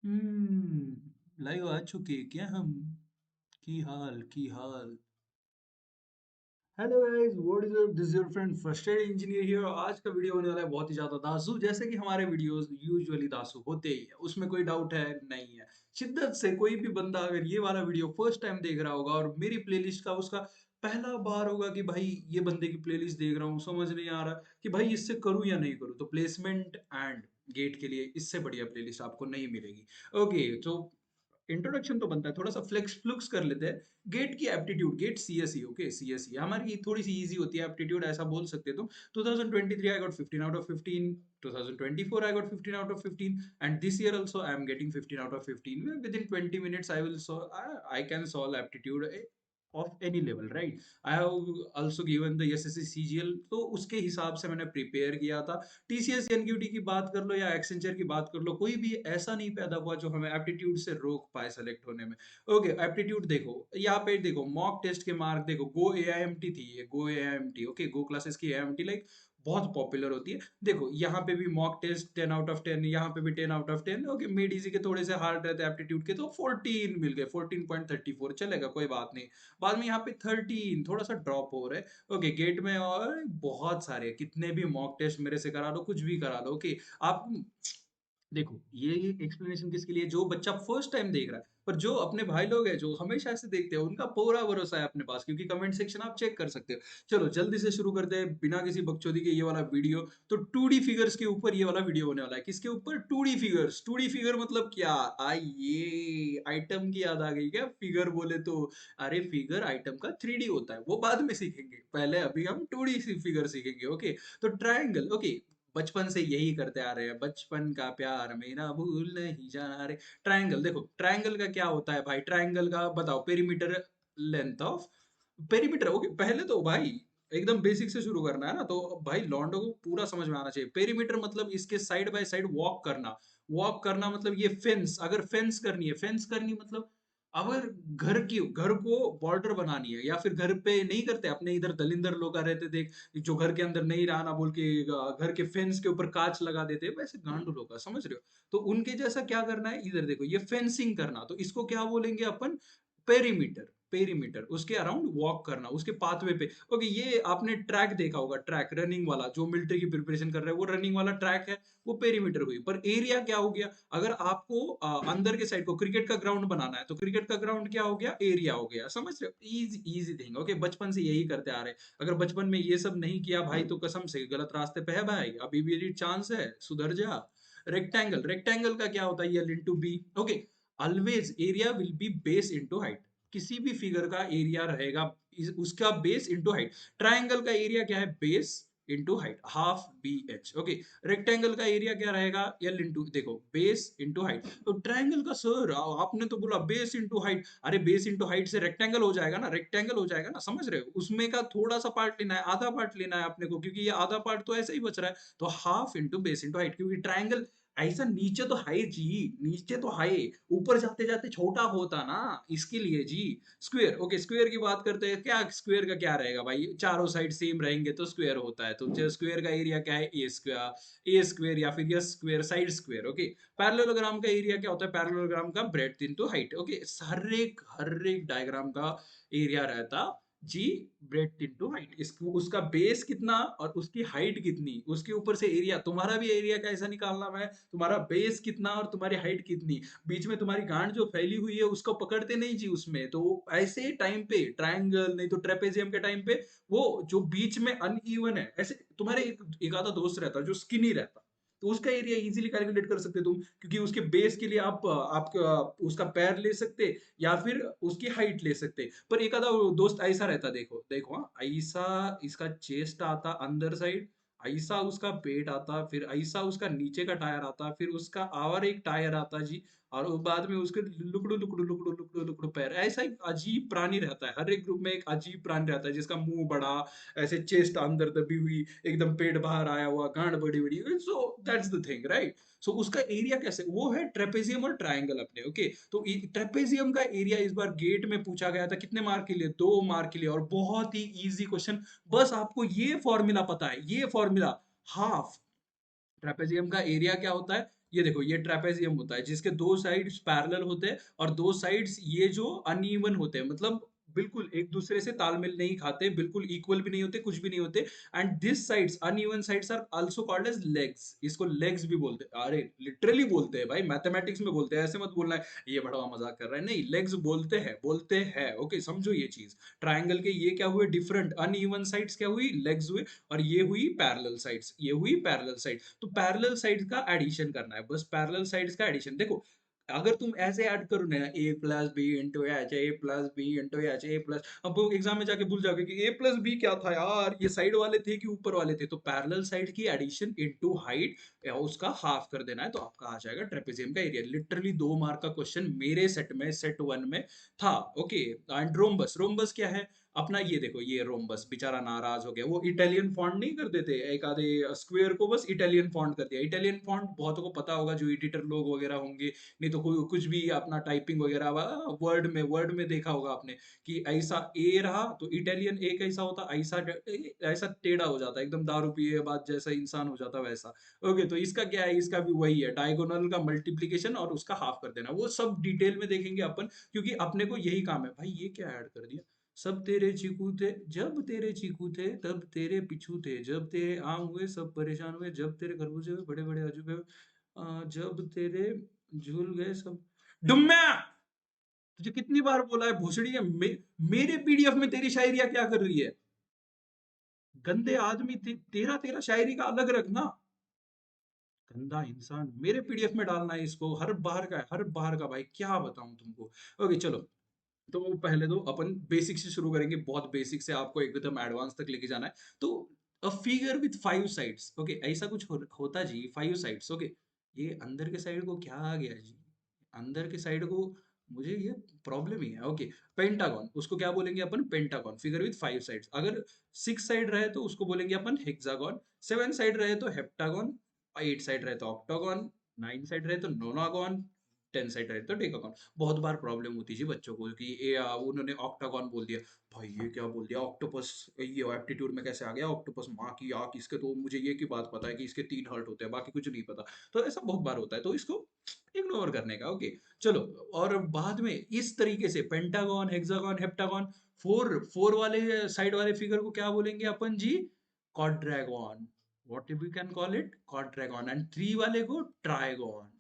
Live आ चुके क्या हम? की हाल। Hello guys, what is up? This your friend firsted engineer here. आज का वीडियो होने वाला है बहुत ही ज्यादा दासू, जैसे कि हमारे वीडियोस यूजुअली दासू होते ही है, उसमें कोई डाउट है नहीं है। शिद्दत से कोई भी बंदा अगर ये वाला वीडियो फर्स्ट टाइम देख रहा होगा और मेरी प्लेलिस्ट का उसका पहला बार होगा कि भाई ये बंदे की प्लेलिस्ट देख रहा हूँ, समझ नहीं आ रहा कि भाई इससे करूँ या नहीं करूँ, तो प्लेसमेंट एंड गेट के लिए इससे बढ़िया प्लेलिस्ट आपको नहीं मिलेगी। ओके, तो इंट्रोडक्शन तो बनता है, थोड़ा सा फ्लेक्स फ्लुक्स कर लेते हैं। गेट की aptitude, GATE CSE, okay CSE हमारी थोड़ी सी इजी होती है, एप्टीट्यूड ऐसा बोल सकते हो तुम। 2023 I got 15 out of 15, 2024 I got 15 out of 15, and this year also I am getting 15 out of 15. Within 20 minutes I will solve, I can solve aptitude of any level, right? I have also given the SSC CGL, तो उसके हिसाब से मैंने prepare किया था। TCS NQT की बात कर लो या एक्सेंचर की बात कर लो, कोई भी ऐसा नहीं पैदा हुआ जो हमें एप्टीट्यूड से रोक पाए सेलेक्ट होने में। ओके, एप्टीट्यूड देखो, यहाँ पे देखो मॉक टेस्ट के मार्क देखो, गो AIMT थी ये, गो AIMT, ओके गो क्लासेस की AIMT लाइक बहुत पॉपुलर होती है। देखो यहाँ पे भी मॉक टेस्ट 10 आउट ऑफ 10, यहाँ पे भी 10 out of 10। Okay, mid easy के थोड़े से हार्ड रहते हैं एप्टीट्यूड के, तो 14 मिल गए, 14.34 चलेगा, कोई बात नहीं। बाद में यहाँ पे 13 थोड़ा सा ड्रॉप हो रहा है। ओके, गेट में और बहुत सारे, कितने भी मॉक टेस्ट मेरे से करा लो, कुछ भी करा लो, ओके। आप देखो ये एक्सप्लेनेशन किसके लिए, जो बच्चा फर्स्ट टाइम देख रहा है, पर जो अपने भाई लोग हैं जो हमेशा से देखते हैं, उनका पूरा भरोसा है अपने पास, क्योंकि कमेंट सेक्शन आप चेक कर सकते हो। चलो जल्दी से शुरू करते हैं बिना किसी बकचोदी के ये वाला वीडियो। तो 2D फिगर्स के ऊपर ये वाला वीडियो होने वाला है। किसके ऊपर? 2D figures. 2D फिगर मतलब क्या? ये आइटम की याद आ गई क्या? फिगर बोले तो अरे फिगर आइटम का 3D होता है, वो बाद में सीखेंगे, पहले अभी हम 2D फिगर सीखेंगे। ओके, तो ट्रायंगल, ओके, बचपन से यही करते आ रहे हैं, बचपन का प्यार मेरा भूल नहीं जाना रे। ट्रायंगल देखो, ट्रायंगल का क्या होता है भाई? ट्रायंगल का बताओ, perimeter, length of perimeter. Okay, पहले तो भाई एकदम बेसिक से शुरू करना है ना, तो भाई लॉन्डो को पूरा समझ में आना चाहिए। पेरीमीटर मतलब इसके साइड बाय साइड वॉक करना। वॉक करना मतलब ये फेंस, अगर फेंस करनी है, फेंस करनी मतलब अगर घर को बॉर्डर बनानी है, या फिर घर पे नहीं करते अपने इधर दलिंदर लोग आ रहते देख, जो घर के अंदर नहीं रहना बोल के घर के फेंस के ऊपर कांच लगा देते हैं, वैसे गांडू लोग का, समझ रहे हो? तो उनके जैसा क्या करना है, इधर देखो ये फेंसिंग करना, तो इसको क्या बोलेंगे अपन? पेरीमीटर। पेरीमीटर, उसके अराउंड वॉक करना, उसके पाथवे पे। ओके, ये आपने ट्रैक देखा होगा, ट्रैक रनिंग वाला, जो मिलिट्री की प्रिपरेशन कर रहे हैं वो रनिंग वाला ट्रैक है, वो पेरीमीटर हुई। पर एरिया क्या हो गया? अगर आपको अंदर के साइड को क्रिकेट का ग्राउंड बनाना है, तो क्रिकेट का ग्राउंड क्या हो गया? एरिया हो गया, समझ रहे हो? इजी इजी थिंग, ओके, बचपन से यही करते आ रहे हैं। अगर बचपन में ये सब नहीं किया भाई, तो कसम से गलत रास्ते पे है भाई, अभी भी चांस है, सुधर जा। रेक्टेंगल, रेक्टेंगल का क्या होता है? L into B, okay. Always area will be base into height, किसी भी फिगर का एरिया रहेगा उसका बेस इंटू हाइट। ट्राइंगल का एरिया क्या है? Base into height, half B H, okay. Rectangle का एरिया क्या रहेगा? एल इंटू, देखो बेस इंटू हाइट। तो ट्राइंगल का सर आपने तो बोला बेस इंटू हाइट, अरे बेस इंटू हाइट से रेक्टेंगल हो जाएगा ना, रेक्टेंगल हो जाएगा ना, समझ रहे हो? उसमें का थोड़ा सा पार्ट लेना है, आधा पार्ट लेना है अपने को, क्योंकि ये आधा पार्ट तो ऐसे ही बच रहा है। तो half into base into height, क्योंकि ट्राइंगल ऐसा नीचे तो हाई जी, नीचे तो हाई, ऊपर जाते जाते छोटा होता ना, इसके लिए जी। स्क्वायर, ओके, स्क्वायर की बात करते हैं, क्या स्क्वायर का क्या रहेगा भाई? चारों साइड सेम रहेंगे तो स्क्वायर होता है, तो स्क्वायर का एरिया क्या है? ए स्क्वायर या फिर yes square, side square, okay. Parallelogram का एरिया क्या होता है? पैरेललोग्राम का ब्रेड्थ इनटू हाइट, ओके। हर एक डायग्राम का एरिया रहता जी, ब्रेड्थ इनटू हाइट, इसको उसका बेस कितना और उसकी हाइट कितनी, उसके ऊपर से एरिया, तुम्हारा भी एरिया कैसा निकालना है? तुम्हारा बेस कितना और तुम्हारी हाइट कितनी, बीच में तुम्हारी गांड जो फैली हुई है उसको पकड़ते नहीं जी उसमें। तो ऐसे टाइम पे ट्रायंगल, नहीं तो ट्रेपेजियम के टाइम पे, वो जो बीच में अनइवन है, ऐसे तुम्हारे एक आधा दोस्त रहता जो स्किनी रहता, तो उसका एरिया इजीली कैलकुलेट कर सकते तुम, क्योंकि उसके बेस के लिए आप उसका पैर ले सकते या फिर उसकी हाइट ले सकते। पर एक आधा दोस्त ऐसा रहता, देखो देखो, हाँ, ऐसा इसका चेस्ट आता अंदर साइड, ऐसा उसका पेट आता, फिर ऐसा उसका नीचे का टायर आता, फिर उसका और एक टायर आता जी, और वो बाद में उसके लुकड़ू लुकड़ू लुकड़ू लुकड़ू लुकड़ू पैर, ऐसा एक अजीब प्राणी रहता है, हर एक ग्रुप में एक अजीब प्राणी रहता है, जिसका मुंह बड़ा, ऐसे चेस्ट अंदर दबी हुई, एकदम पेट बाहर आया हुआ, गांड बड़ी बड़ी, so that's the thing, right? So उसका एरिया कैसे, वो है ट्रेपेजियम और ट्रायंगल अपने, ओके। तो ट्रेपेजियम का एरिया इस बार गेट में पूछा गया था, कितने मार्क के लिए? 2 मार्क के लिए, और बहुत ही इजी क्वेश्चन। बस आपको ये फॉर्मूला पता है, ये फॉर्मूला, हाफ ट्रेपेजियम का एरिया क्या होता है? ये देखो ये ट्रेपेजियम होता है जिसके दो साइड्स पैरेलल होते हैं और दो साइड्स ये जो अनइवन होते हैं, मतलब बिल्कुल एक दूसरे से तालमेल नहीं खाते, बिल्कुल इक्वल भी नहीं होते, कुछ भी नहीं होते। And this sides uneven sides are also called as legs. इसको लेग्स भी बोलते हैं, अरे लिटरली बोलते हैं भाई, मैथमेटिक्स में बोलते हैं, ऐसे मत बोलना है ये बड़ा मजाक कर रहा है, नहीं लेग्स बोलते हैं। ओके समझो ये चीज। ट्राइंगल के ये क्या हुए डिफरेंट, अनइवन साइड्स क्या हुई, लेग्स हुए, और ये हुई पैरेलल साइड्स, ये हुई पैरेलल साइड। तो पैरेलल साइड्स का एडिशन करना है, बस पैरेलल साइड्स का एडिशन। देखो अगर तुम ऐसे ऐड करो ना, ए प्लस बी इंटू एच, ए प्लस बी इंटू एच, ए प्लस, अब वो एग्जाम में जाके भूल जाओगे कि ए प्लस बी क्या था यार, ये साइड वाले थे कि ऊपर वाले थे। तो पैरेलल साइड की एडिशन इनटू हाइट या उसका हाफ कर देना है, तो आपका आ जाएगा ट्रेपेजियम का एरिया। लिटरली 2 मार्क का क्वेश्चन मेरे सेट में, सेट 1 में था। ओके एंड रोम्बस, रोम्बस क्या है अपना, ये देखो ये रोम्बस बेचारा नाराज हो गया, वो इटालियन फॉन्ट नहीं कर देते एक आधे स्क्वायर को, बस इटालियन फॉन्ट कर दिया। इटालियन फॉन्ट बहुतों को पता होगा जो एडिटर लोग वगैरह होंगे, नहीं तो कोई कुछ भी अपना टाइपिंग वगैरह वर्ड में देखा होगा आपने कि ऐसा ए रहा तो इटालियन ए कैसा होता, ऐसा ऐसा टेढ़ा हो जाता है एकदम, दारू पिए बाद जैसा इंसान हो जाता वैसा। ओके तो इसका क्या है, इसका भी वही है, डायगोनल का मल्टीप्लीकेशन और उसका हाफ कर देना, वो सब डिटेल में देखेंगे अपन, क्योंकि अपने को यही काम है भाई। ये क्या ऐड कर दिया, सब तेरे चीकू थे जब तेरे चीकू थे तब तेरे पिछू थे, जब तेरे आम हुए सब परेशान हुए, जब तेरे खरबूजे हुए बड़े बड़े अजूबे हुए, जब तेरे झूल गए सब। डुम्म्या, तुझे कितनी बार बोला है भोसड़ी है, मेरे पीडीएफ में तेरी शायरिया क्या कर रही है, गंदे आदमी, तेरा तेरा शायरी का अलग रखना, गंदा इंसान। मेरे पीडीएफ में डालना है इसको, हर बार का है, हर बार का भाई, क्या बताऊं तुमको। ओके चलो, तो पहले तो अपन बेसिक से शुरू करेंगे, बहुत बेसिक से आपको एकदम एडवांस तक लेके जाना है। तो a figure with 5 sides, okay ऐसा कुछ होता जी 5 साइड्स। ओके ये अंदर के साइड को क्या आ गया जी, अंदर के साइड को मुझे ये प्रॉब्लम ही है। ओके पेंटागन, उसको क्या बोलेंगे अपन, पेंटागन, फिगर विथ 5 साइड्स। अगर 6 साइड रहे तो उसको बोलेंगे अपन हेक्सागन, 7 साइड रहे तो हेप्टागन, 8 साइड रहे तो ऑक्टागन, 9 साइड रहे तो नोनागन, 10 साइड रहे तो डेकागन। बहुत बार प्रॉब्लम होती है जी बच्चों को कि उन्होंने ऑक्टागन बोल दिया, भाई ये क्या बोल दिया ऑक्टोपस, ये एप्टीट्यूड में कैसे आ गया ऑक्टोपस, माँ की आँख, इसके तो मुझे ये की बात पता है कि इसके 3 हर्ट होते हैं, बाकी कुछ नहीं पता। तो ऐसा बहुत बार होता है, तो इसको इग्नोर करने का। ओके चलो, और बाद में इस तरीके से pentagon, hexagon, heptagon, four four वाले साइड वाले फिगर को क्या बोलेंगे अपन जी, quadраgon, what we can call it, quadраgon। And 3 वाले को ट्राइगॉन,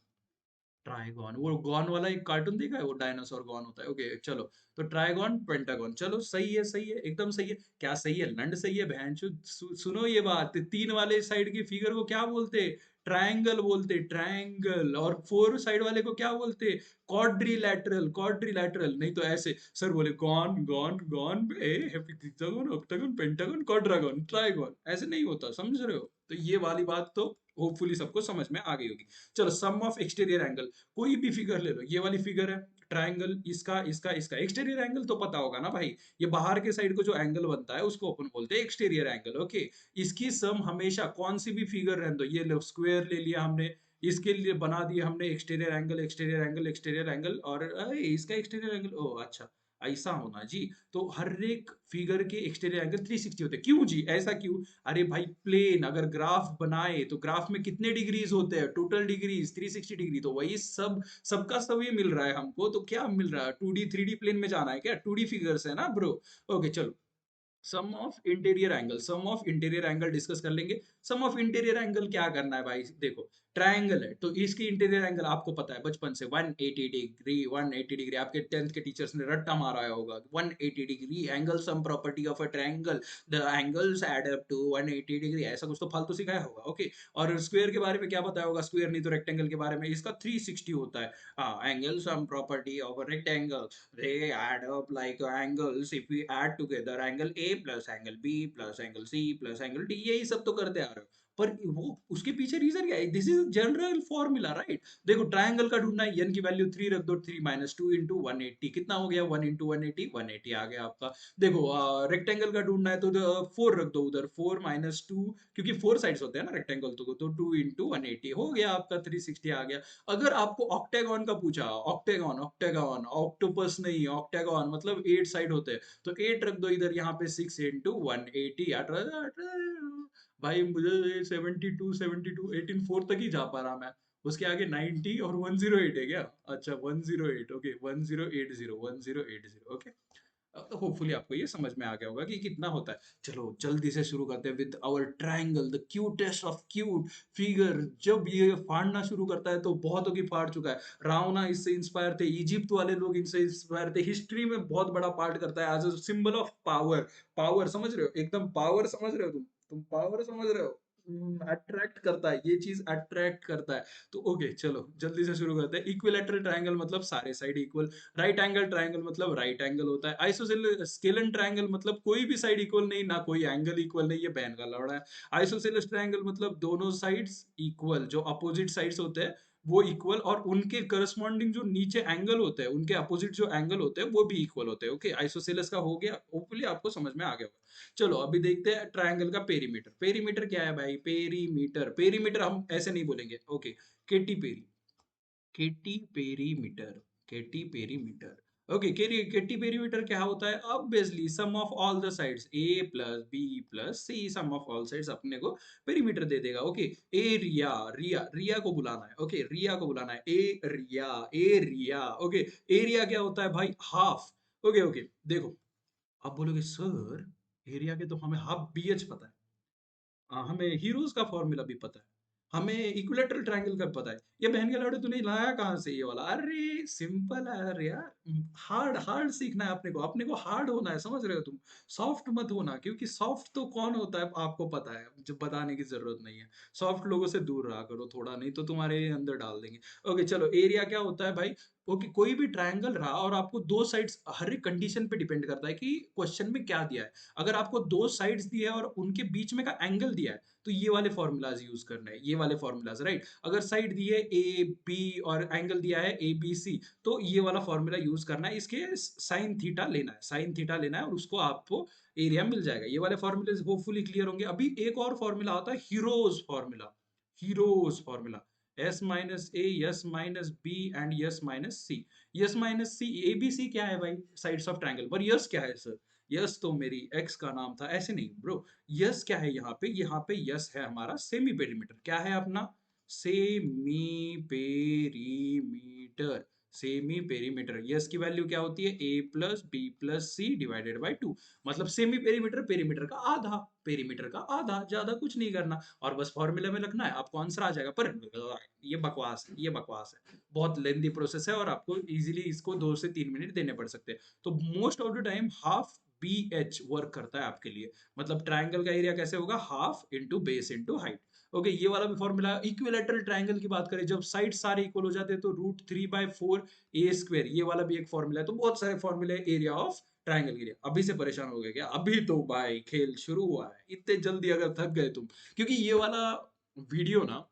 ट्राइगॉन, वो गॉन वाला एक कार्टून देखा है, वो डायनासोर गॉन होता है। ओके चलो, तो ट्राइगॉन पेंटागन, चलो सही है एकदम सही है। क्या सही है, लंड सही है बहन सुनो ये बात, 3 वाले साइड की फिगर को क्या बोलते, ट्रायंगल बोलते, ट्रायंगल। और 4 साइड वाले को क्या बोलते, क्वाड्रिलैटरल, क्वाड्रिलैटरल। नहीं तो ऐसे सर बोले गॉन गॉन गॉन, ए हेक्सागन, ऑक्टागन, पेंटागन, क्वाड्रागन, ट्राइगॉन, ऐसे नहीं होता, समझ रहे हो। तो ये वाली बात तो होपफुली सबको समझ में आ गई होगी। चलो सम ऑफ एक्सटीरियर एंगल, कोई भी फिगर ले लो, ये वाली फिगर है ट्रायंगल, इसका इसका इसका एक्सटीरियर एंगल तो पता होगा ना भाई, ये बाहर के साइड को जो एंगल बनता है उसको अपन बोलते हैं एक्सटीरियर एंगल। ओके इसकी सम हमेशा, कौन सी भी फिगर रहने दो, ये लो स्क्वायर ले लिया हमने, इसके लिए बना दिया हमने exterior angle, exterior angle, exterior angle, और इसका एक्सटीरियर एंगल, ओ अच्छा ऐसा होना जी। तो हर एक फिगर के एक्सटीरियर एंगल 360 होते हैं, क्यों जी ऐसा क्यों, अरे भाई प्लेन अगर ग्राफ बनाए तो ग्राफ में कितने डिग्रीज होते हैं, टोटल डिग्रीज 360 डिग्री, तो वही सब, सबका सब ये मिल रहा है हमको, तो क्या मिल रहा है, 2D 3D प्लेन में जाना है क्या, 2D फिगर्स है ना ब्रो। ओके चलो, sum of interior angle, sum of interior angle discuss कर लेंगे। सम ऑफ इंटीरियर एंगल क्या करना है भाई, देखो ट्रायंगल है तो इसकी इंटीरियर एंगल आपको पता है बचपन से, 180 डिग्री, 180 डिग्री, आपके 10th के टीचर्स ने रट्टा मारा होगा, 180 degree angle sum property of a triangle, the angles add up to 180 degree, ऐसा कुछ तो फालतू सिखाया होगा। ओके और स्क्वायर के बारे में क्या बताया होगा, स्क्वायर नहीं तो रेक्टेंगल के बारे में, इसका 360 होता है। हाँ angle sum property of a rectangle, they add up like angles, if we add together angle A plus angle B plus angle C plus angle D, यही सब तो करते आ रहे हो, पर वो उसके पीछे रीजन क्या है, this is general formula right. देखो ट्रायंगल का ढूंढना है, n की वैल्यू 3 रख दो, 3 माइनस 2 इंटू 180, कितना हो गया, 1 इंटू 180, 180 आ गया आपका। देखो रेक्टेंगल का ढूंढना है तो 4 रख दो उधर, 4 माइनस 2, क्योंकि 4 साइड्स होते हैं ना रेक्टेंगल, तो 2 इंटू 180 हो गया आपका, 360 आ गया। अगर आपको ऑक्टेगॉन का पूछा, ऑक्टेगॉन, ऑक्टेगॉन ऑक्टोपस नहीं, ऑक्टेगॉन मतलब 8 साइड होते हैं, तो 8 रख दो इधर, यहाँ पे 6 इंटू 180, भाई मुझे 72 72 18 4 तक ही जा पा रहा मैं, उसके आगे 90 और 108 है क्या? अच्छा 108, ओके 1080 ओके। होपफुली आपको ये समझ में आ गया होगा कि कितना होता है। चलो जल्दी से शुरू करते हैं with our triangle, the cutest of cute figure. जब ये फाड़ना शुरू करता है तो बहुतों की फाड़ चुका है। रावणा इससे इंस्पायर थे, इजिप्ट वाले लोग इनसे इंस्पायर थे। हिस्ट्री में बहुत बड़ा पार्ट करता है as a symbol of power. Power समझ रहे हो, एकदम पावर समझ रहे हो तुम पावर समझ रहे हो। अट्रैक्ट करता है, ये चीज अट्रैक्ट करता है। तो ओके चलो जल्दी से शुरू करते हैं। इक्विलेटरल ट्रायंगल मतलब सारे side equal. Right angle triangle मतलब राइट एंगल होता है। आइसोसेलेस स्केलन ट्रायंगल मतलब कोई भी साइड इक्वल नहीं, ना कोई एंगल इक्वल नहीं, ये बहन का लौड़ा है। आइसोसेलेस ट्रायंगल मतलब दोनों साइड्स इक्वल, जो अपोजिट साइड्स होते हैं वो इक्वल, और उनके करस्पॉन्डिंग जो नीचे एंगल होते हैं, उनके अपोजिट जो एंगल होते हैं वो भी इक्वल होते हैं। ओके आइसोसेलेस का हो गया, होपफुली आपको समझ में आ गया होगा। चलो अभी देखते हैं ट्रायंगल का पेरीमीटर। पेरीमीटर क्या है भाई? पेरीमीटर, पेरीमीटर हम ऐसे नहीं बोलेंगे। Okay Katy Perry, Katy perimeter, Katy perimeter. Okay Katy perimeter क्या होता है? Obviously sum of all the sides A plus B plus C, sum of all sides अपने को पेरीमीटर दे देगा। ओके एरिया, रिया, रिया को बुलाना है। ओके रिया को बुलाना है, ए रिया, ए रिया। ओके एरिया क्या होता है भाई? हाफ। ओके ओके देखो, आप बोलोगे सर एरिया के तो हमें हाफ बी एच पता है। हमें हीरोज का फॉर्मूला भी पता है, हमें इक्विलेटरल ट्रायंगल का पता है। ये बहन के लड़े तूने लाया कहाँ से ये वाला? अरे सिंपल है यार यार। हार्ड हार्ड सीखना है अपने को हार्ड होना है, समझ रहे हो तुम? सॉफ्ट मत होना, क्योंकि सॉफ्ट तो कौन होता है आपको पता है, जब बताने की जरूरत नहीं है। सॉफ्ट लोगों से दूर रहा करो थोड़ा, नहीं तो तुम्हारे अंदर डाल देंगे। ओके चलो एरिया क्या होता है भाई? ओके कोई भी ट्रायंगल रहा और आपको दो साइड्स, हर एक कंडीशन पे डिपेंड करता है कि क्वेश्चन में क्या दिया है। अगर आपको दो साइड्स दिए है और उनके बीच में का एंगल दिया है, तो ये वाले फॉर्मूलाज यूज करना है, ये वाले फॉर्मूलाज, राइट। अगर साइड दी है ए बी और एंगल दिया है ए बी सी, तो ये वाला फॉर्मूला यूज करना है। इसके साइन थीटा लेना है, साइन थीटा लेना है, और उसको आपको एरिया मिल जाएगा। ये वाले फॉर्मूले होपफुली क्लियर होंगे। अभी एक और फॉर्मूला होता है Heron's formula, Heron's formula. S minus A, S minus B and S minus C. S minus C, A B C क्या है भाई? Sides of triangle. पर यस क्या है सर? यस तो मेरी एक्स का नाम था, ऐसे नहीं ब्रो। यस क्या है यहाँ पे? यहाँ पे यस है हमारा सेमी पेरीमीटर। क्या है अपना? Semi perimeter, semi perimeter. S की वैल्यू क्या होती है? A plus B plus C divided by two. मतलब सेमी पेरीमीटर, पेरीमीटर का आधा, पेरीमीटर का आधा, ज्यादा कुछ नहीं करना, और बस फॉर्मूले में रखना है, आपको आंसर आ जाएगा। पर ये बकवास है, ये बकवास है, बहुत लेंदी प्रोसेस है, और आपको इजीली इसको 2 से 3 मिनट देने पड़ सकते हैं। तो most of the time half B H work करता है आपके लिए। मतलब ट्रायंगल का एरिया कैसे होगा? Half into base into height. Okay ये वाला भी फॉर्मूला। इक्विलेटरल ट्रायंगल की बात करें, जब साइड सारे इक्वल हो जाते हैं तो √3/4 ए स्क्वायर, ये वाला भी एक फॉर्मूला है। तो बहुत सारे फॉर्मूले एरिया ऑफ ट्रायंगल के लिए। अभी से परेशान हो गए क्या? अभी तो भाई खेल शुरू हुआ है, इतने जल्दी अगर थक गए तुम, क्योंकि ये वाला वीडियो ना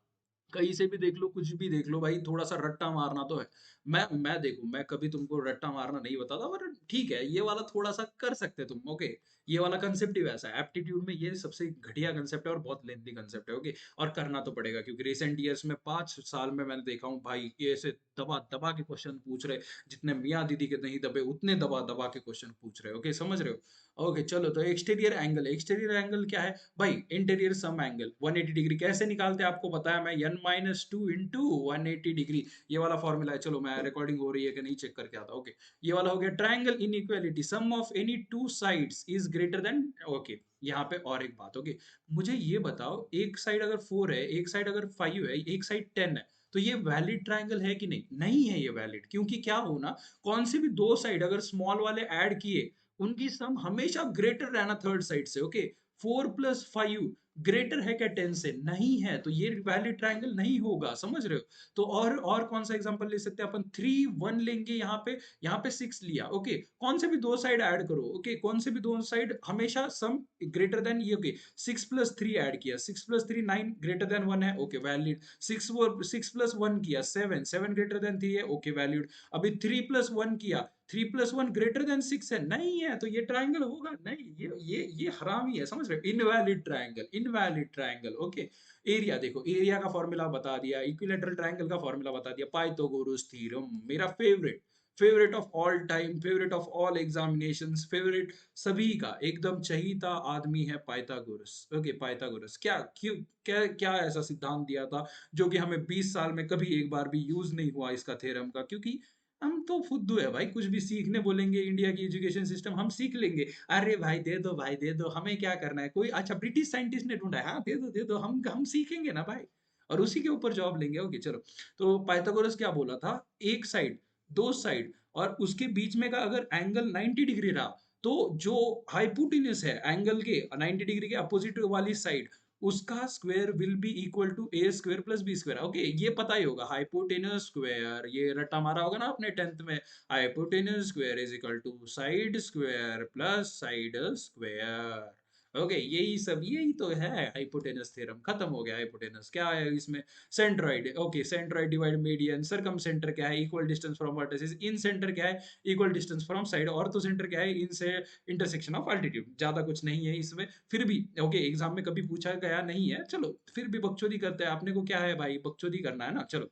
कहीं से भी देख लो, कुछ भी देख लो भाई, थोड़ा सा रट्टा मारना तो है। मैं देखो, मैं कभी तुमको रट्टा मारना नहीं बताता, पर ठीक है ये वाला थोड़ा सा कर सकते तुम। ओके ये वाला कंसेप्ट ही वैसा है, एप्टीट्यूड में ये सबसे घटिया कंसेप्ट है और बहुत लेंथी कंसेप्ट है। ओके और करना तो पड़ेगा, क्योंकि रिसेंट ईयर्स में 5 साल में मैंने देखा हूँ भाई, ये ऐसे दबा दबा के क्वेश्चन पूछ रहे, जितने मियाँ दीदी के नहीं दबे उतने दबा दबा के क्वेश्चन पूछ रहे। ओके समझ रहे हो? ओके चलो, तो एक्सटीरियर एंगल, एक्सटीरियर एंगल क्या है भाई? इंटीरियर सम एंगल 180 डिग्री कैसे निकालते हैं आपको पता है, मैं n-2 इंटू 180 डिग्री, ये वाला फॉर्मूला है। चलो मैं रिकॉर्डिंग हो रही है कि नहीं चेक करके आता। ओके ये वाला हो गया। Triangle inequality, sum of any two sides is greater than. Okay यहाँ पे और एक बात। ओके मुझे ये बताओ, एक साइड अगर 4 है, एक साइड अगर 5 है, एक साइड 10 है, तो ये वैलिड ट्रायंगल है कि नहीं? नहीं है ये वैलिड, क्योंकि क्या हो ना, कौन से भी दो साइड अगर स्मॉल वाले ऐड किए, उनकी सम हमेशा ग्रेटर रहना थर्ड साइड से। ओके 4 + 5 ग्रेटर है क्या 10 से? नहीं है, तो ये वैलिड ट्रायंगल नहीं होगा, समझ रहे हो? तो और कौन सा एग्जांपल ले सकते हैं अपन? 3 1 लेंगे, यहाँ पे 6 लिया। ओके कौन से भी दो साइड ऐड करो, ओके कौन से भी दो साइड हमेशा सम ग्रेटर देन ये। ओके 6 + 3 ऐड किया, 6 + 3 9 ग्रेटर देन 1 है, ओके वैलिड। 6 + 1 किया 7 7 ग्रेटर देन 3 है, ओके वैलिड। अभी 3 + 1 किया, 3 + 1 ग्रेटर देन 6 है, नहीं है, तो ये ट्रायंगल होगा नहीं। ये हरामी है, समझ रहे हो? Invalid triangle, invalid triangle. Okay area देखो, एरिया का फॉर्मूला बता दिया, इक्विलेटरल ट्रायंगल का फॉर्मूला बता दिया, पाइथागोरस थ्योरम मेरा favourite, favourite of all time, favourite of all examinations, favourite सभी का एकदम चहीता आदमी है पाइथागोरस। ओके, पाइथागोरस क्या क्यों क्या क्या ऐसा सिद्धांत दिया था जो कि हमें 20 साल में कभी एक बार भी यूज नहीं हुआ इसका थ्योरम का? क्योंकि हम तो फुद्दू है भाई, कुछ भी सीखने बोलेंगे इंडिया की एजुकेशन सिस्टम हम सीख लेंगे। अरे भाई दे दो, भाई दे दो, हमें क्या करना है? कोई अच्छा ब्रिटिश साइंटिस्ट ने ढूंढा है, हाँ दे दो दे दो, हम सीखेंगे ना भाई, और उसी के ऊपर जॉब लेंगे। ओके चलो, तो पाइथागोरस क्या बोला था? एक साइड, दो साइड और उसके बीच में का अगर एंगल 90 डिग्री रहा, तो जो हाइपोटेन्यूज है एंगल के 90 डिग्री के अपोजिट वाली साइड, उसका square will be equal to A square plus B square. Okay, ये पता ही होगा, हाइपोटेन्यूज स्क्वायर, ये रट्टा मारा होगा ना आपने 10th में। Hypotenuse square is equal to side square plus side square. Okay, यही तो है हाइपोटेनस थ्योरम। खत्म हो गया हाइपोटेनस। क्या है इसमें? Centroid. Okay, centroid divide median. Circum centre क्या है? Equal distance from vertices. In centre क्या है? Equal distance from side. Ortho centre क्या है? इनसे इंटरसेक्शन ऑफ अल्टीट्यूड। ज्यादा कुछ नहीं है इसमें, फिर भी ओके एग्जाम में कभी पूछा गया नहीं है, चलो फिर भी बकचोदी करते हैं। आपने को क्या है भाई, बकचोदी करना है ना, चलो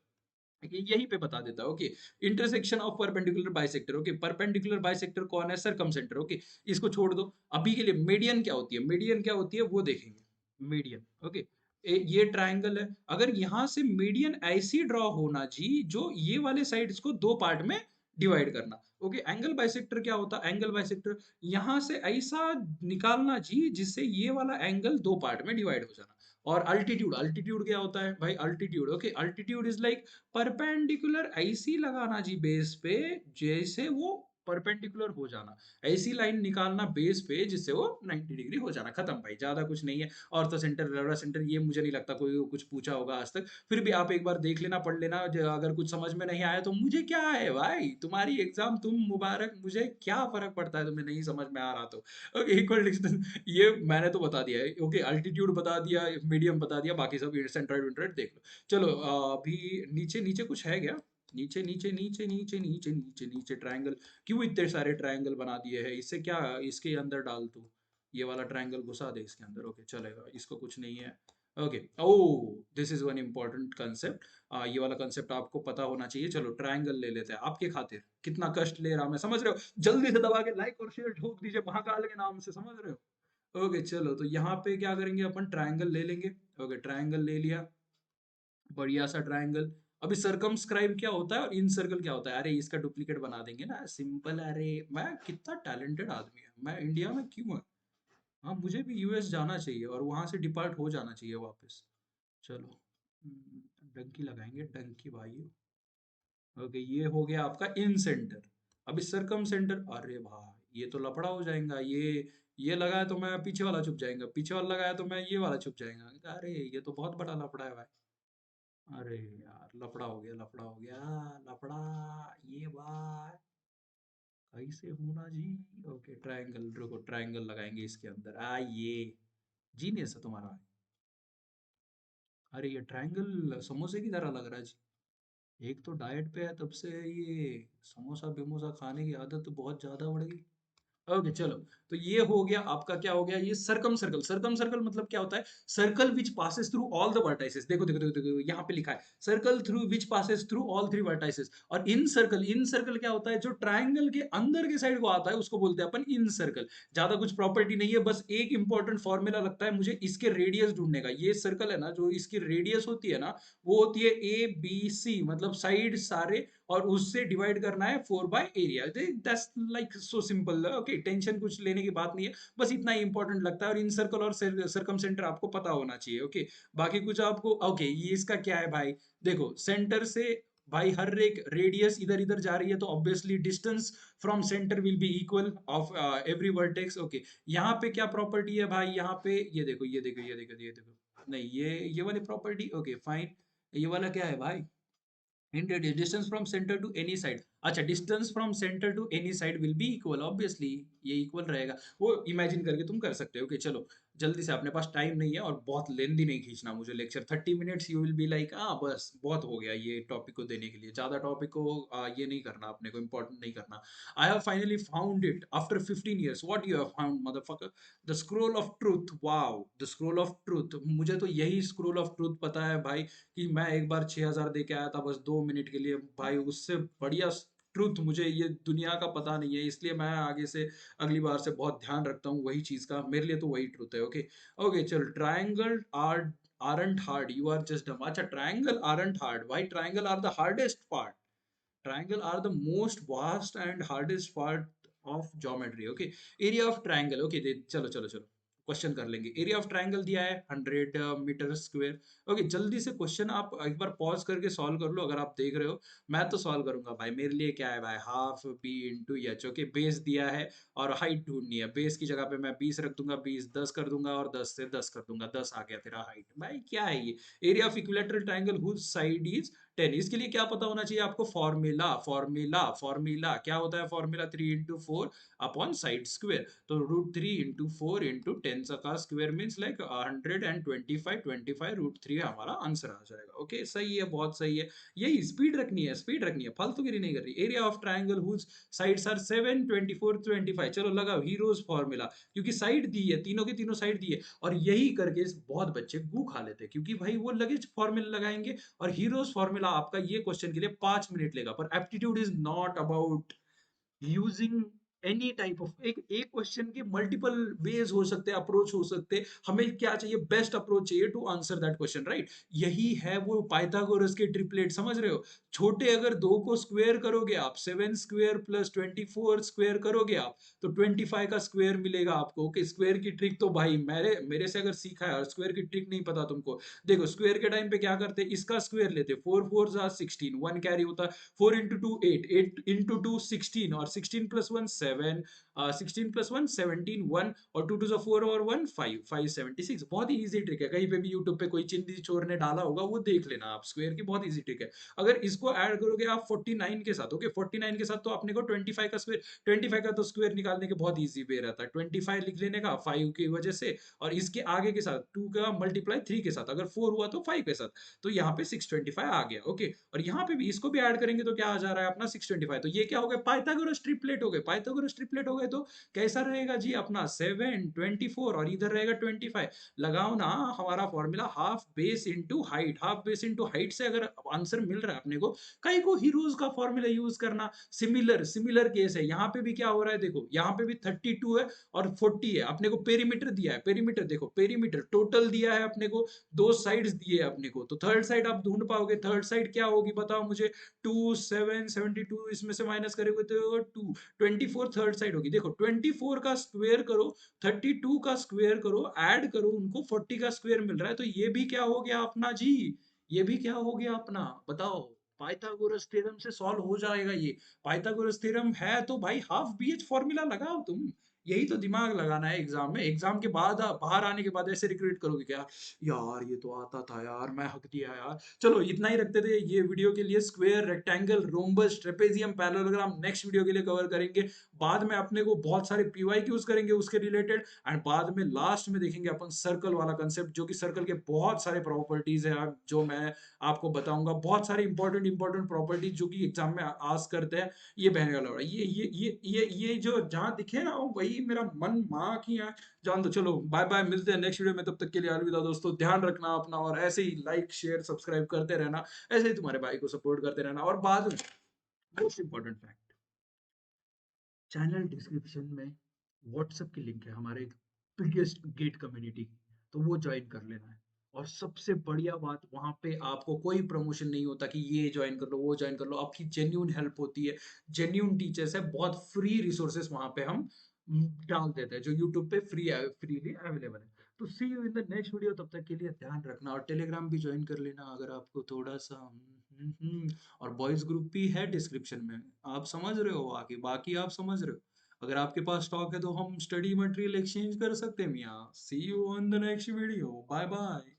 यहीं पे बता देता है। Okay, intersection of perpendicular bisector. Okay, perpendicular bisector कौन है? सरकम सेंटर। ओके, इसको छोड़ दो अभी के लिए। मीडियन क्या होती है? मीडियन क्या होती है वो देखेंगे। मीडियन, ओके, ये ट्रायंगल है, अगर यहां से मीडियन ऐसी ड्रॉ होना जी जो ये वाले साइड्स को दो पार्ट में डिवाइड करना। ओके, एंगल बाइसेक्टर क्या होता है? एंगल बाइसेक्टर यहां से ऐसा निकालना जी जिससे ये वाला एंगल दो पार्ट में डिवाइड हो जाना। और अल्टीट्यूड, अल्टीट्यूड क्या होता है भाई? Altitude, okay, altitude is like perpendicular ऐसी लगाना जी बेस पे जैसे वो परपेंडिकुलर हो जाना। ऐसी लाइन निकालना बेस पे जिससे वो 90 डिग्री हो जाना। खत्म भाई, ज्यादा कुछ नहीं है। ऑर्थो सेंटर, रेरा सेंटर, ये मुझे नहीं लगता कोई कुछ पूछा होगा आज तक। फिर भी आप एक बार देख लेना, पढ़ लेना, अगर कुछ समझ में नहीं आया तो मुझे क्या है भाई, तुम्हारी एग्जाम तुम मुबारक, मुझे क्या फर्क पड़ता है तुम्हें नहीं समझ में आ रहा तो। ओके, इक्वल डिस्टेंस ये मैंने तो बता दिया है। ओके, अल्टीट्यूड बता दिया, मीडियम बता दिया, बाकी सब सेंट्रोइड वेंट्रोइड देख लो। चलो अभी नीचे नीचे कुछ है क्या? नीचे नीचे नीचे नीचे नीचे नीचे नीचे ट्रायंगल। क्यों इतने सारे ट्रायंगल बना दिए हैं? इससे क्या इसके अंदर डाल तू, ये वाला ट्रायंगल घुसा दे इसके अंदर। ओके चलेगा, इसको कुछ नहीं है। Okay, oh this is one important concept. ये वाला कंसेप्ट आपको पता होना चाहिए। चलो ट्रायंगल ले लेते हैं आपके खातिर। कितना कष्ट ले रहा मैं, समझ रहे हो? जल्दी से दबा के लाइक और शेयर ठोक दीजिए महाकाल के नाम से, समझ रहे हो? ओके चलो, तो यहाँ पे क्या करेंगे अपन? ट्रायंगल ले लेंगे। ओके, ट्रायंगल ले लिया, बढ़िया सा ट्रायंगल। अभी सरकमस्क्राइब क्या होता है और इन सर्कल क्या होता है? अरे इसका डुप्लीकेट बना देंगे ना, सिंपल। अरे मैं कितना टैलेंटेड आदमी है, मैं इंडिया में क्यों है? हाँ, मुझे भी यूएस जाना चाहिए और वहां से डिपार्ट हो जाना चाहिए वापस। चलो, डंकी लगाएंगे, डंकी भाई। ओके, ये हो गया आपका इन सेंटर। अभी सरकम सेंटर, अरे भाई ये तो लफड़ा हो जाएगा। ये लगाया तो मैं पीछे वाला छुप जाएगा, पीछे वाला लगाया तो मैं ये वाला छुप जाएगा। अरे ये तो बहुत बड़ा लफड़ा है भाई। अरे यार लफड़ा हो गया, लफड़ा हो गया, लफड़ा। ये बात कैसे होना जी? ओके, ट्रायंगल, रुको ट्रायंगल लगाएंगे इसके अंदर। ये जीनियस है तुम्हारा। अरे ये ट्रायंगल समोसे की तरह लग रहा है जी। एक तो डाइट पे है तब से, ये समोसा बिमोसा खाने की आदत तो बहुत ज्यादा बढ़ गई। ओके चलो, तो ये हो गया आपका। क्या हो गया? ये सरकम सर्कल। सरकम सर्कल मतलब क्या होता है? Circle which passes through all the vertices. देखो देखो देखो देखो, यहाँ पे लिखा है circle through which passes through all three vertices. और इन सर्कल, इन सर्कल क्या होता है? जो ट्रायंगल के अंदर के साइड को आता है उसको बोलते हैं अपन इन सर्कल। ज्यादा कुछ प्रॉपर्टी नहीं है, बस एक इंपॉर्टेंट फॉर्मूला लगता है मुझे इसके रेडियस ढूंढने का। ये सर्कल है ना, जो इसकी रेडियस होती है ना, वो होती है ए बी सी, मतलब साइड सारे, और उससे डिवाइड करना है 4/एरिया। That's like so simple. Okay, tension कुछ लेने की बात नहीं है, बस इतना ही इंपॉर्टेंट लगता है। और इन सर्कल और सरकम सेंटर आपको पता होना चाहिए। ओके, बाकी कुछ आपको ओके, ये इसका क्या है भाई? देखो सेंटर से भाई हर एक रेडियस इधर इधर जा रही है, तो obviously distance from centre will be equal of every vertex. Okay, यहाँ पे क्या प्रॉपर्टी है भाई? यहाँ पे ये देखो ये देखो ये देखो ये देखो, नहीं ये वाली प्रॉपर्टी। ओके फाइन, ये वाला क्या है भाई? Indeed, distance from center to any side। अच्छा, distance from center to any side will be equal, obviously ये equal रहेगा। वो इमेजिन करके तुम कर सकते हो। कि चलो जल्दी से, अपने पास टाइम नहीं है और बहुत लेंदी नहीं खींचना मुझे lecture. 30 minutes you will be like बस बहुत हो गया ये टॉपिक को देने के लिए। ज्यादा टॉपिक को ये नहीं करना, अपने को इम्पोर्टेंट नहीं करना। I have finally found it after 15 years। What you have found motherfucker? The scroll of truth. Wow, the scroll of truth. मुझे तो यही स्क्रोल ऑफ ट्रूथ पता है भाई, कि मैं एक बार 6,000 दे के आया था बस 2 मिनट के लिए भाई। उससे बढ़िया ट्रुथ मुझे ये दुनिया का पता नहीं है, इसलिए मैं आगे से अगली बार से बहुत ध्यान रखता हूँ वही चीज़ का, मेरे लिए तो वही ट्रुथ है। ओके, ओके चल, triangle aren't hard, you are just dumb। अच्छा, triangle aren't hard, why triangle are the hardest part? Triangle are the most vast and hardest part of geometry। Okay, area of triangle। okay, चलो चलो चलो question कर लेंगे। Area of triangle दिया है 100 metre square. Okay, जल्दी से question आप एक बार पॉज करके सॉल्व कर लो अगर आप देख रहे हो। मैं तो सॉल्व करूंगा भाई, मेरे लिए क्या है भाई, half B into H. Okay, base दिया है और हाइट ढूंढनी है। बेस की जगह पे मैं 20 रख दूंगा, 20 10 कर दूंगा और 10 से 10 कर दूंगा, 10 आ गया तेरा हाइट। भाई क्या है ये? Area of equilateral triangle whose side is 10। इसके लिए क्या पता होना चाहिए आपको? फॉर्मूला फॉर्मूला फॉर्मूला क्या होता है? Formula 3 into 4 upon side square. तो √3 into 4 into 10 का स्क्वायर मीन्स लाइक 125, 25 √3 हमारा आंसर आ जाएगा। ओके, सही है, बहुत सही है। यही स्पीड रखनी है, स्पीड रखनी है, फालतूगिरी नहीं कर रही। Area of triangle whose sides are 7, 24, 25। चलो लगाओ हीरोज फॉर्मूला, क्योंकि साइड दी है, तीनों की तीनों साइड दी है। और यही करके बहुत बच्चे गू खा लेते हैं, क्योंकि भाई वो लगे फॉर्मूला लगाएंगे। और हीरोज फॉर्मूला आपका ये क्वेश्चन के लिए 5 मिनट लेगा, पर aptitude is not about using any type of, एक क्वेश्चन के मल्टीपल वेज हो सकते हैं, अप्रोच हो सकते हैं। हमें क्या चाहिए? बेस्ट अप्रोच चाहिए to answer that question, right? यही है वो पाइथागोरस के ट्रिपलेट, समझ रहे हो? छोटे अगर दो को स्क्वायर करोगे आप, 7 स्क्वायर प्लस 24 स्क्वायर करोगे आप, तो 25 का स्क्वायर मिलेगा आपको। ओके, स्क्वायर की ट्रिक तो भाई मेरे मेरे से अगर सीखा है और स्क्वायर की ट्रिक नहीं पता तुमको, देखो स्क्वायर के टाइम पे क्या करते, इसका स्क्वायर लेते, 4 4 16, 1 कैरी होता, 4 into 2 8, 8 into 2 16, और 16 plus 1 7, 16 plus 1 17, 1 और 2 to 4 और 1 5, 576। बहुत ही इजी ट्रिक है, कहीं पे भी यूट्यूब पे कोई चिंदी चोर ने डाला होगा वो देख लेना आप। स्क्वायर की बहुत इजी ट्रिक है। अगर इसको ऐड करोगे आप 49 के साथ, ओके 49 के साथ, तो अपने को 25 का स्क्वायर, 25 का तो स्क्वायर निकालने के बहुत इजी वे रहता है, 25 लिख लेने का 5 की वजह से, और इसके आगे के साथ 2 का मल्टीप्लाई 3 के साथ, अगर 4 हुआ तो 5 के साथ, तो यहाँ पे 625 आ गया। ओके, और यहाँ पे भी इसको भी ऐड करेंगे तो क्या आ जा रहा है अपना 625। तो ये क्या हो गया? पाइथागोरस ट्रिपलेट हो गए। पाइथागोरस ट्रिपलेट हो गए तो कैसा रहेगा जी अपना? 7 24 और इधर रहेगा 25। लगाओ ना हमारा formula, half base into height. Half base into height से अगर आंसर मिल रहा है अपने को, कई को हीरोज का फॉर्मूला यूज करना। सिमिलर सिमिलर केस है, यहाँ पे भी क्या हो रहा है देखो, यहाँ पे भी 32 है और 40 है। अपने को पेरीमीटर दिया है, पेरीमीटर देखो, पेरीमीटर टोटल दिया है अपने को, दो साइड्स दिए अपने को, तो थर्ड साइड आप ढूंढ पाओगे। थर्ड साइड क्या होगी बताओ मुझे? 2 7 72, इसमें से माइनस करोगे तो 2 24 थर्ड साइड होगी। देखो 24 का स्क्वायर करो, 32 का स्क्वायर करो, ऐड करो उनको, 40 का स्क्वायर मिल रहा है। तो ये भी क्या हो गया अपना जी? ये भी क्या हो गया अपना? बताओ। पाइथागोरस थ्योरम से सॉल्व हो जाएगा ये। पाइथागोरस थ्योरम है तो भाई हाफ बीएच फॉर्मूला लगाओ तुम। यही तो दिमाग लगाना है एग्जाम में। एग्जाम के बाद बाहर आने के बाद ऐसे रिग्रेट करोगे क्या? यार ये तो आता था यार, मैं हक दिया यार। चलो इतना ही रखते थे ये वीडियो के लिए। Square, rectangle, rhombus, trapezium, parallelogram next video के लिए कवर करेंगे। बाद में अपने को बहुत सारे पीवाईक्यूज करेंगे उसके रिलेटेड, एंड बाद में लास्ट में देखेंगे अपन सर्कल वाला कंसेप्ट, जो कि सर्कल के बहुत सारे प्रॉपर्टीज है जो मैं आपको बताऊंगा। बहुत सारे इंपॉर्टेंट इंपॉर्टेंट प्रॉपर्टीज जो कि एग्जाम में आस्क करते हैं। ये बहने वाला हो रहा है, ये जो जहां दिखे ना वही मेरा मन माँ की यहाँ जान दो। चलो बाय बाय, मिलते हैं नेक्स्ट वीडियो में, तब तक के लिए अलविदा दोस्तों। ध्यान रखना अपना, और ऐसे ही लाइक शेयर सब्सक्राइब करते रहना, ऐसे ही तुम्हारे भाई को सपोर्ट करते रहना। और बाद में most important fact, channel description में व्हाट्सएप की लिंक है हमारे बिगेस्ट गेट कम्युनिटी की, तो वो ज्वाइन कर लेना है। और सबसे बढ़िया बात, वहां पे आपको कोई प्रमोशन नहीं होता कि ये ज्वाइन कर लो वो ज्वाइन कर लो, आपकी जेन्यून हेल्प होती है। जेन्यून टीचर्स है, बहुत फ्री रिसोर्सेस वहां पे हम डाल देते हैं, जो यूट्यूब पे फ्रीली अवेलेबल है। तो see you in the next video, तब तक के लिए ध्यान रखना। और टेलीग्राम भी ज्वाइन कर लेना अगर आपको थोड़ा सा और बॉयज ग्रुप भी है डिस्क्रिप्शन में। आप समझ रहे हो, बाकी बाकी आप समझ रहे हो। अगर आपके पास स्टॉक है तो हम स्टडी मटेरियल एक्सचेंज कर सकते हैं मियाँ। See you on the next video, bye bye.